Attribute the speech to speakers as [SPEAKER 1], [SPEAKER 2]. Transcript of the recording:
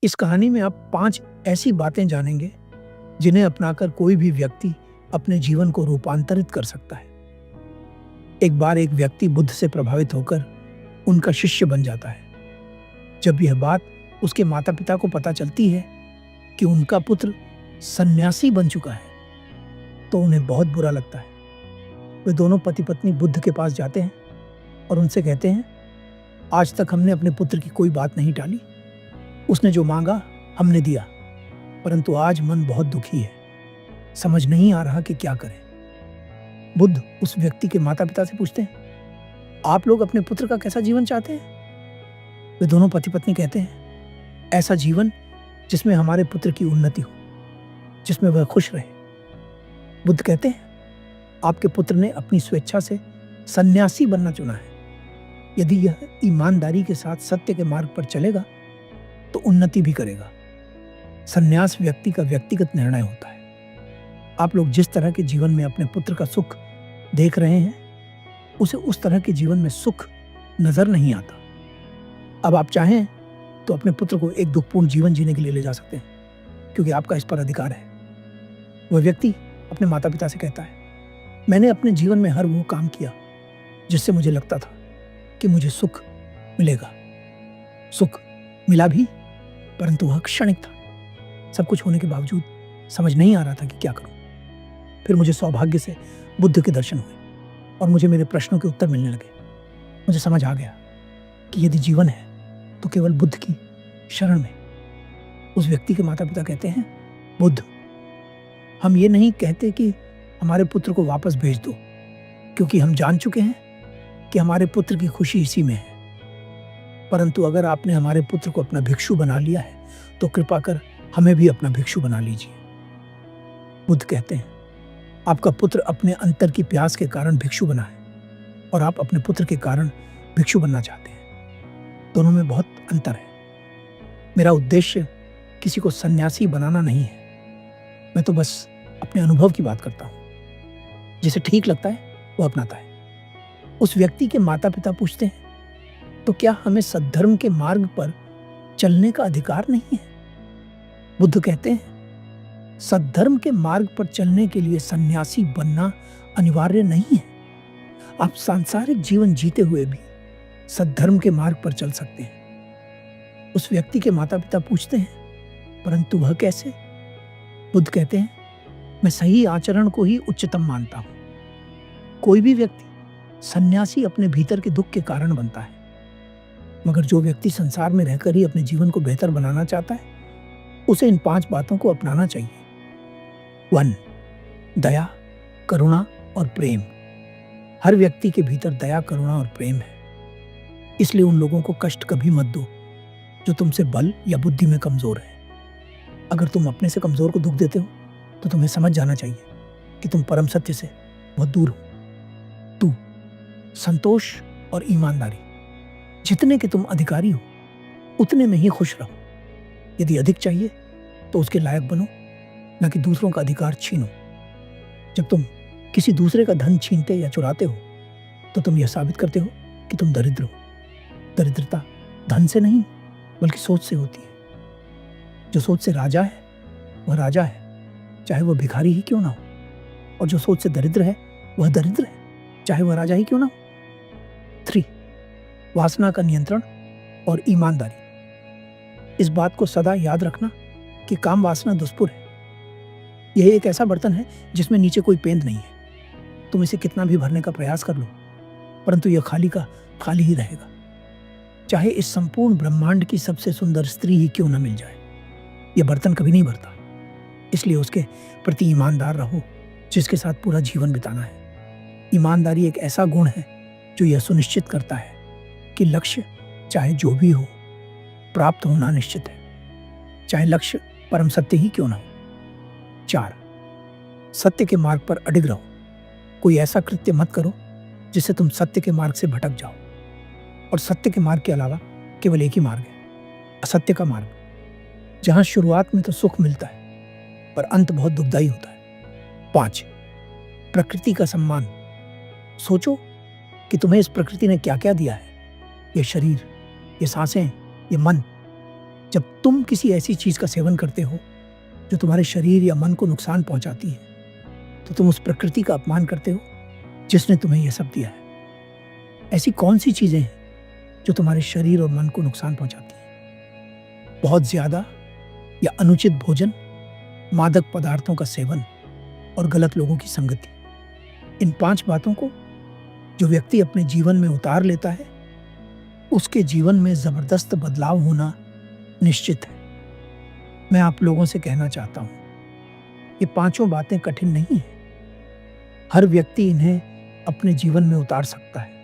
[SPEAKER 1] इस कहानी में आप 5 ऐसी बातें जानेंगे जिन्हें अपनाकर कोई भी व्यक्ति अपने जीवन को रूपांतरित कर सकता है। एक बार एक व्यक्ति बुद्ध से प्रभावित होकर उनका शिष्य बन जाता है। जब यह बात उसके माता-पिता को पता चलती है कि उनका पुत्र सन्यासी बन चुका है, तो उन्हें बहुत बुरा लगता है। वे दोनों पति-पत्नी बुद्ध के पास जाते हैं और उनसे कहते हैं, आज तक हमने अपने पुत्र की कोई बात नहीं टाली। उसने जो मांगा हमने दिया, परंतु आज मन बहुत दुखी है। समझ नहीं आ रहा कि क्या करें। बुद्ध उस व्यक्ति के माता-पिता से पूछते हैं, आप लोग अपने पुत्र का कैसा जीवन चाहते हैं? वे दोनों पति-पत्नी कहते हैं, ऐसा जीवन जिसमें हमारे पुत्र की उन्नति हो, जिसमें वह खुश रहे। बुद्ध कहते हैं, आपके पुत्र ने अपनी स्वेच्छा से सन्यासी बनना चुना है। यदि यह ईमानदारी के साथ सत्य के मार्ग पर चलेगा तो उन्नति भी करेगा। सन्यास व्यक्ति का व्यक्तिगत निर्णय होता है। आप लोग जिस तरह के जीवन में अपने पुत्र का सुख देख रहे हैं, उसे उस तरह के जीवन में सुख नजर नहीं आता। अब आप चाहें तो अपने पुत्र को एक दुखपूर्ण जीवन जीने के लिए ले जा सकते हैं, क्योंकि आपका इस पर अधिकार है। वह व्यक्ति अपने माता पिता से कहता है, मैंने अपने जीवन में हर वो काम किया जिससे मुझे लगता था कि मुझे सुख मिलेगा। सुख मिला भी, परंतु वह क्षणिक था। सब कुछ होने के बावजूद समझ नहीं आ रहा था कि क्या करूं। फिर मुझे सौभाग्य से बुद्ध के दर्शन हुए और मुझे मेरे प्रश्नों के उत्तर मिलने लगे। मुझे समझ आ गया कि यदि जीवन है तो केवल बुद्ध की शरण में। उस व्यक्ति के माता पिता कहते हैं, बुद्ध, हम ये नहीं कहते कि हमारे पुत्र को वापस भेज दो, क्योंकि हम जान चुके हैं कि हमारे पुत्र की खुशी इसी में है। परंतु अगर आपने हमारे पुत्र को अपना भिक्षु बना लिया है तो कृपा कर हमें भी अपना भिक्षु बना लीजिए। बुद्ध कहते हैं, आपका पुत्र अपने अंतर की प्यास के कारण भिक्षु बना है और आप अपने पुत्र के कारण भिक्षु बनना चाहते हैं। दोनों में बहुत अंतर है। मेरा उद्देश्य किसी को सन्यासी बनाना नहीं है। मैं तो बस अपने अनुभव की बात करता हूं। जिसे ठीक लगता है वो अपनाता है। उस व्यक्ति के माता पिता पूछते हैं, तो क्या हमें सद्धर्म के मार्ग पर चलने का अधिकार नहीं है? बुद्ध कहते हैं, सद्धर्म के मार्ग पर चलने के लिए सन्यासी बनना अनिवार्य नहीं है। आप सांसारिक जीवन जीते हुए भी सद्धर्म के मार्ग पर चल सकते हैं। उस व्यक्ति के माता पिता पूछते हैं, परंतु वह कैसे? बुद्ध कहते हैं, मैं सही आचरण को ही उच्चतम मानता हूं। कोई भी व्यक्ति सन्यासी अपने भीतर के दुख के कारण बनता है, मगर जो व्यक्ति संसार में रहकर ही अपने जीवन को बेहतर बनाना चाहता है, उसे इन 5 बातों को अपनाना चाहिए। 1. दया, करुणा और प्रेम। हर व्यक्ति के भीतर दया, करुणा और प्रेम है। इसलिए उन लोगों को कष्ट कभी मत दो जो तुमसे बल या बुद्धि में कमजोर है। अगर तुम अपने से कमजोर को दुख देते हो तो तुम्हें समझ जाना चाहिए कि तुम परम सत्य से बहुत दूर हो। 2. संतोष और ईमानदारी। जितने के तुम अधिकारी हो उतने में ही खुश रहो। यदि अधिक चाहिए तो उसके लायक बनो, न कि दूसरों का अधिकार छीनो। जब तुम किसी दूसरे का धन छीनते या चुराते हो तो तुम यह साबित करते हो कि तुम दरिद्र हो। दरिद्रता धन से नहीं बल्कि सोच से होती है। जो सोच से राजा है वह राजा है, चाहे वह भिखारी ही क्यों ना हो, और जो सोच से दरिद्र है वह दरिद्र है, चाहे वह राजा ही क्यों ना हो। 3. वासना का नियंत्रण और ईमानदारी। इस बात को सदा याद रखना कि काम वासना दुष्पुर है। यह एक ऐसा बर्तन है जिसमें नीचे कोई पेंद नहीं है। तुम इसे कितना भी भरने का प्रयास कर लो, परंतु यह खाली का खाली ही रहेगा। चाहे इस संपूर्ण ब्रह्मांड की सबसे सुंदर स्त्री ही क्यों न मिल जाए, यह बर्तन कभी नहीं भरता। इसलिए उसके प्रति ईमानदार रहो जिसके साथ पूरा जीवन बिताना है। ईमानदारी एक ऐसा गुण है जो यह सुनिश्चित करता है कि लक्ष्य चाहे जो भी हो, प्राप्त होना निश्चित है, चाहे लक्ष्य परम सत्य ही क्यों ना हो। 4. सत्य के मार्ग पर अडिग रहो। कोई ऐसा कृत्य मत करो जिससे तुम सत्य के मार्ग से भटक जाओ। और सत्य के मार्ग के अलावा केवल एक ही मार्ग है, असत्य का मार्ग, जहां शुरुआत में तो सुख मिलता है पर अंत बहुत दुखदाई होता है। 5. प्रकृति का सम्मान। सोचो कि तुम्हें इस प्रकृति ने क्या क्या दिया है। ये शरीर, ये सांसें, ये मन, जब तुम किसी ऐसी चीज का सेवन करते हो जो तुम्हारे शरीर या मन को नुकसान पहुंचाती है, तो तुम उस प्रकृति का अपमान करते हो जिसने तुम्हें यह सब दिया है। ऐसी कौन सी चीजें हैं जो तुम्हारे शरीर और मन को नुकसान पहुंचाती हैं? बहुत ज्यादा या अनुचित भोजन, मादक पदार्थों का सेवन और गलत लोगों की संगति। इन 5 बातों को जो व्यक्ति अपने जीवन में उतार लेता है, उसके जीवन में जबरदस्त बदलाव होना निश्चित है। मैं आप लोगों से कहना चाहता हूं, ये 5 बातें कठिन नहीं है। हर व्यक्ति इन्हें अपने जीवन में उतार सकता है।